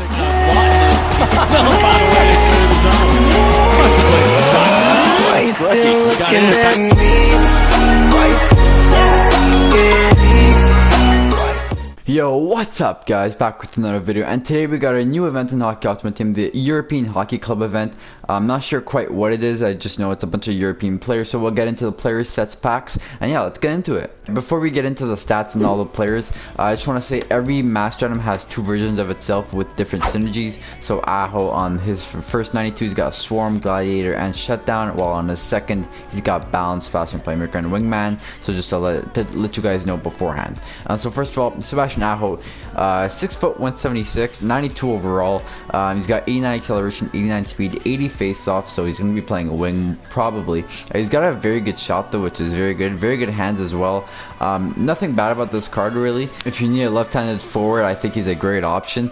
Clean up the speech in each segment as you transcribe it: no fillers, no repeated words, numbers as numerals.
picked up Watson. Still found a way to clear the zone. Must have played some soccer. Why you still Got looking it. at me? Why you still looking at me? Yo, what's up guys, back with another video, and today we got a new event in Hockey Ultimate Team, the European Hockey Club event. I'm not sure quite what it is, I just know it's a bunch of European players, so we'll get into the players, sets, packs, and yeah, let's get into it. Before we get into the stats and all the players, I just want to say every master item has two versions of itself with different synergies. So Aho on his first 92 he's got Swarm, Gladiator, and Shutdown, while on his second he's got Balance, Fashion Playmaker, and Wingman. So just to let you guys know beforehand. So first of all, Sebastian Aho, 6 foot 176, 92 overall. He's got 89 acceleration, 89 speed, 80 face-off, so he's going to be playing a wing probably. He's got a very good shot though, which is very good hands as well. Nothing bad about this card really. If you need a left-handed forward, I think he's a great option.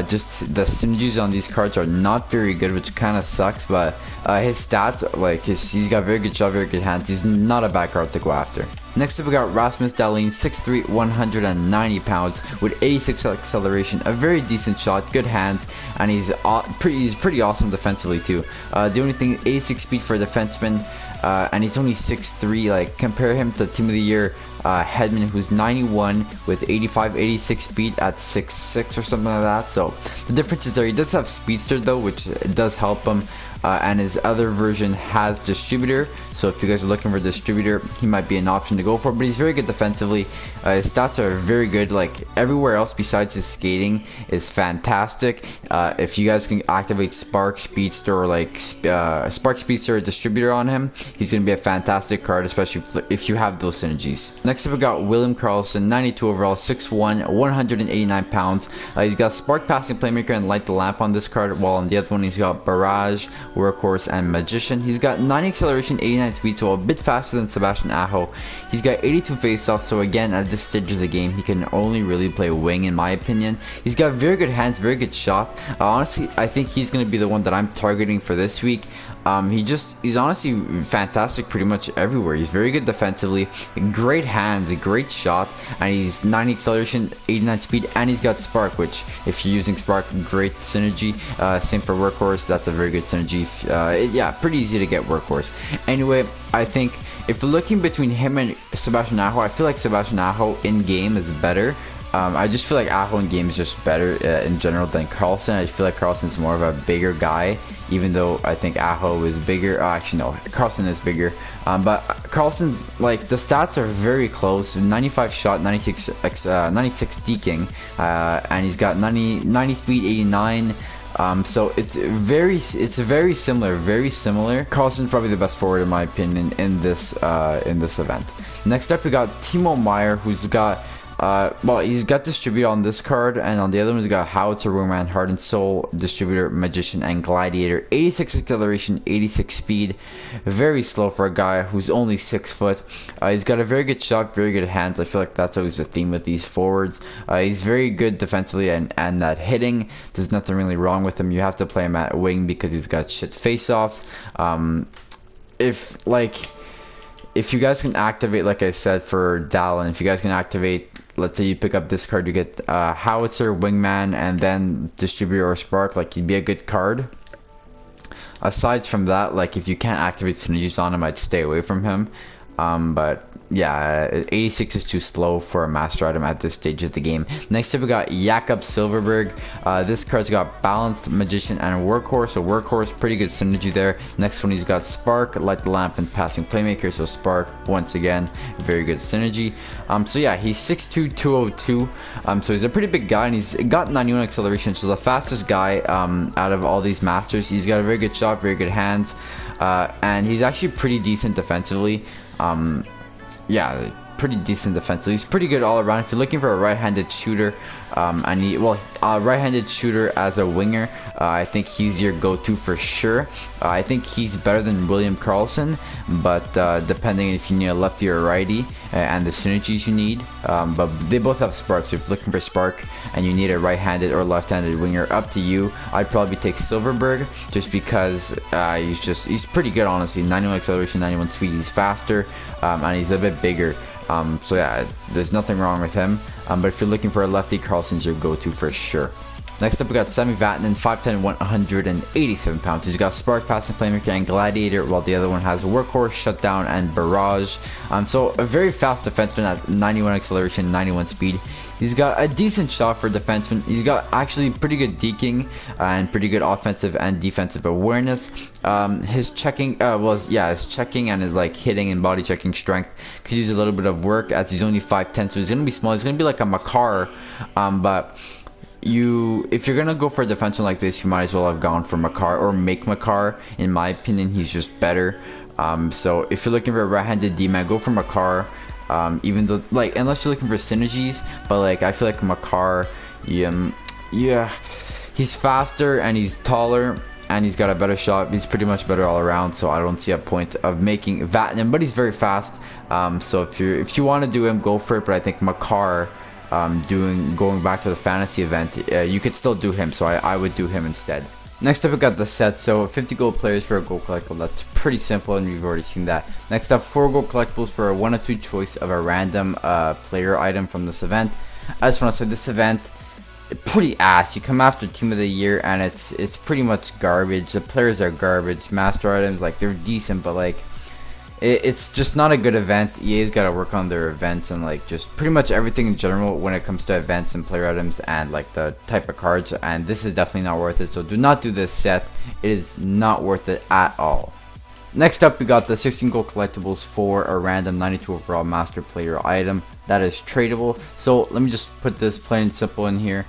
Just the synergies on these cards are not very good, which kind of sucks, but his stats, like he's got very good shot, very good hands. He's not a bad card to go after. Next up we got Rasmus Dahlin, 6'3", 190 pounds with 86 acceleration, a very decent shot, good hands, and he's pretty awesome defensively too. The only thing, 86 speed for a defenseman, and he's only 6'3". Like, compare him to Team of the Year Hedman, who's 91 with 86 speed at 6'6" or something like that. So the difference is there. He does have Speedster though, which does help him. And his other version has Distributor, so if you guys are looking for Distributor, he might be an option to go for, but he's very good defensively. His stats are very good, like everywhere else besides his skating is fantastic. If you guys can activate Spark, Speedster, or like Spark, Speedster, or Distributor on him, he's going to be a fantastic card, especially if you have those synergies. Next up we got William Karlsson, 92 overall, 6'1", 189 pounds. He's got Spark, Passing Playmaker, and Light the Lamp on this card, while on the other one he's got Barrage, Workhorse, and Magician. He's got 90 acceleration, 89 speed, so a bit faster than Sebastian Aho. He's got 82 face-off, so again, at this stage of the game, he can only really play wing in my opinion. He's got very good hands, very good shot. Honestly, I think he's going to be the one that I'm targeting for this week. He's honestly fantastic pretty much everywhere. He's very good defensively, great hands, a great shot, and he's 90 acceleration, 89 speed, and he's got Spark, which if you're using Spark, great synergy. Same for Workhorse, that's a very good synergy. Yeah, pretty easy to get Workhorse. Anyway, I think if you're looking between him and Sebastian Aho, I feel like Sebastian Aho in game is better. I just feel like Aho in game is just better in general than Karlsson. I feel like Karlsson's more of a bigger guy, even though I think Aho is bigger. Actually, no, Karlsson is bigger. But Karlsson's, like, the stats are very close. 95 shot, 96 deking, and he's got 90 speed, 89. So it's very similar, Karlsson's probably the best forward in my opinion in this event. Next up we got Timo Meier, who's got well, he's got Distributor on this card, and on the other one he's got Howitzer, Wingman, Heart and Soul, Distributor, Magician, and Gladiator. 86 acceleration, 86 speed, very slow for a guy who's only 6 foot. He's got a very good shot, very good hands. I feel like that's always the theme with these forwards. He's very good defensively and that hitting. There's nothing really wrong with him. You have to play him at wing because he's got shit face-offs. If you guys can activate, like I said for Dahlin, if you guys can activate, let's say you pick up this card, you get Howitzer, Wingman, and then Distributor or Spark, like he'd be a good card. Aside from that, like if you can't activate synergies on him, I'd stay away from him. But yeah, 86 is too slow for a master item at this stage of the game. Next up we got Jakob Silverberg. This card's got Balanced, Magician, and Workhorse. So Workhorse, pretty good synergy there. Next one he's got Spark, Light the Lamp, and Passing Playmaker. So Spark, once again, very good synergy. So yeah, he's 6'2", 202. So he's a pretty big guy, and he's got 91 acceleration. So the fastest guy out of all these masters. He's got a very good shot, very good hands, and he's actually pretty decent defensively. Yeah, pretty decent defensively. He's pretty good all around. If you're looking for a right-handed shooter, right-handed shooter as a winger, I think he's your go-to for sure. I think he's better than William Karlsson, but depending if you need a lefty or a righty and the synergies you need. But they both have Spark, so if you're looking for Spark and you need a right-handed or left-handed winger, up to you. I'd probably take Silverberg just because he's pretty good, honestly. 91 acceleration, 91 speed. He's faster, and he's a bit bigger. So yeah, there's nothing wrong with him. But if you're looking for a lefty, Karlsson's your go-to for sure. Next up, we got Sami Vatanen, 5'10", 187 pounds. He's got Spark, Passing Playmaker, and Gladiator, while the other one has Workhorse, Shutdown, and Barrage. So a very fast defenseman at 91 acceleration, 91 speed. He's got a decent shot for defenseman. He's got actually pretty good deking and pretty good offensive and defensive awareness. His checking his checking and his like hitting and body checking strength could use a little bit of work, as he's only 5'10", so he's gonna be small. He's gonna be like a Makar, but if you're gonna go for a defenseman like this, you might as well have gone for Makar or make Makar. In my opinion, he's just better. So if you're looking for a right-handed D-man, go for Makar. Even though, like, unless you're looking for synergies, but like I feel like Makar, yeah, he's faster and he's taller and he's got a better shot. He's pretty much better all around, so I don't see a point of making Vatanen, but he's very fast. So if you want to do him, go for it. But I think Makar, going back to the fantasy event, you could still do him, so I would do him instead. Next up, we got the set. So 50 gold players for a gold collectible. That's pretty simple, and we've already seen that. Next up, 4 gold collectibles for a 1 of 2 choice of a random player item from this event. I just want to say this event, pretty ass. You come after Team of the Year, and it's pretty much garbage. The players are garbage. Master items, like, they're decent, but like, it's just not a good event. EA's got to work on their events and like just pretty much everything in general when it comes to events and player items and like the type of cards, and this is definitely not worth it. So do not do this set. It is not worth it at all. Next up, we got the 16 gold collectibles for a random 92 overall master player item that is tradable. So let me just put this plain and simple in here.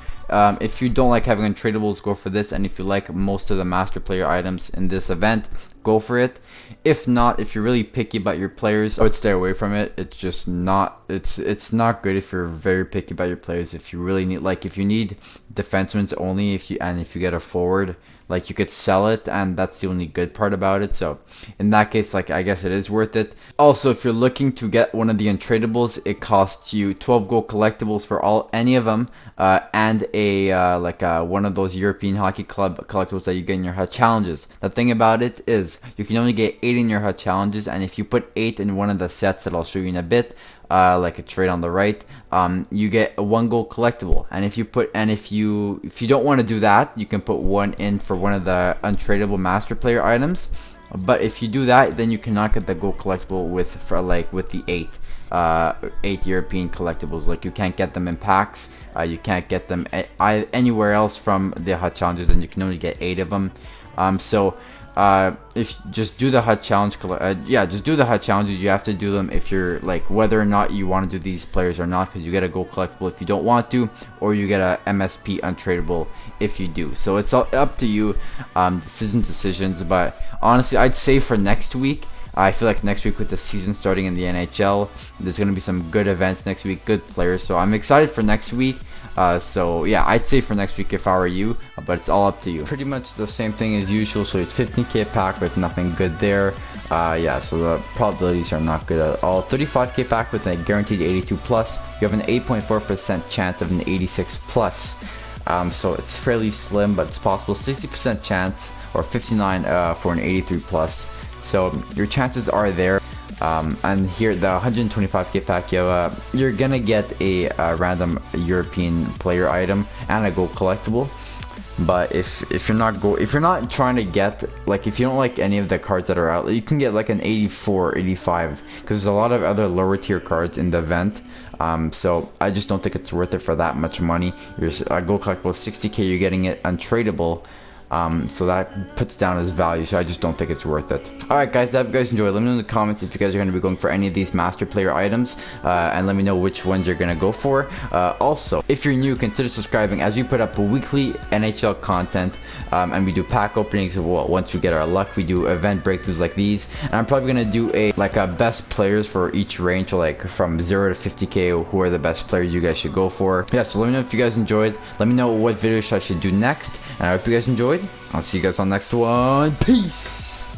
If you don't like having untradables, go for this, and if you like most of the master player items in this event, go for it. If not, if you're really picky about your players, I would stay away from it. It's just not, it's not good if you're very picky about your players. If you really need, like, if you need defensemen only, if you get a forward, like, you could sell it, and that's the only good part about it. So in that case, like, I guess it is worth it. Also, if you're looking to get one of the untradables, it costs you 12 gold collectibles for any of them, and one of those European Hockey Club collectibles that you get in your HUT challenges. The thing about it is you can only get 8 in your HUT challenges, and if you put 8 in one of the sets that I'll show you in a bit, like a trade on the right, you get a 1 gold collectible. And if you don't want to do that, you can put 1 in for one of the untradable master player items. But if you do that, then you cannot get the gold collectible with the 8 European collectibles. Like, you can't get them in packs. You can't get them anywhere else from the HUT challenges, and you can only get 8 of them. If just do the HUT challenge, just do the HUT challenges. You have to do them if you're like, whether or not you want to do these players or not, because you get a gold collectible if you don't want to, or you get a MSP untradable if you do. So it's all up to you. Decisions, but honestly, I'd say for next week, I feel like next week with the season starting in the NHL, there's going to be some good events next week, good players. So I'm excited for next week. So yeah, I'd say for next week if I were you, but it's all up to you. Pretty much the same thing as usual. So it's 15k pack with nothing good there. Yeah, so the probabilities are not good at all. 35k pack with a guaranteed 82 plus. You have an 8.4% chance of an 86 plus. So it's fairly slim, but it's possible. 60% chance, or 59 for an 83 plus. So your chances are there. And here, the 125k pack, you're gonna get a random European player item and a gold collectible. But if you're not trying to get, like, if you don't like any of the cards that are out, you can get like an 84, 85, because there's a lot of other lower tier cards in the event. So I just don't think it's worth it for that much money. Your gold collectible is 60k, you're getting it untradable. So that puts down his value, so I just don't think it's worth it. Alright guys, I hope you guys enjoyed. Let me know in the comments if you guys are going to be going for any of these master player items, and let me know which ones you're going to go for. Also, if you're new, consider subscribing, as we put up weekly NHL content, and we do pack openings. Once we get our luck, we do event breakthroughs like these, and I'm probably going to do a best players for each range, so like from 0 to 50k, who are the best players you guys should go for. Yeah, so let me know if you guys enjoyed. Let me know what videos I should do next, and I hope you guys enjoyed. I'll see you guys on the next one. Peace!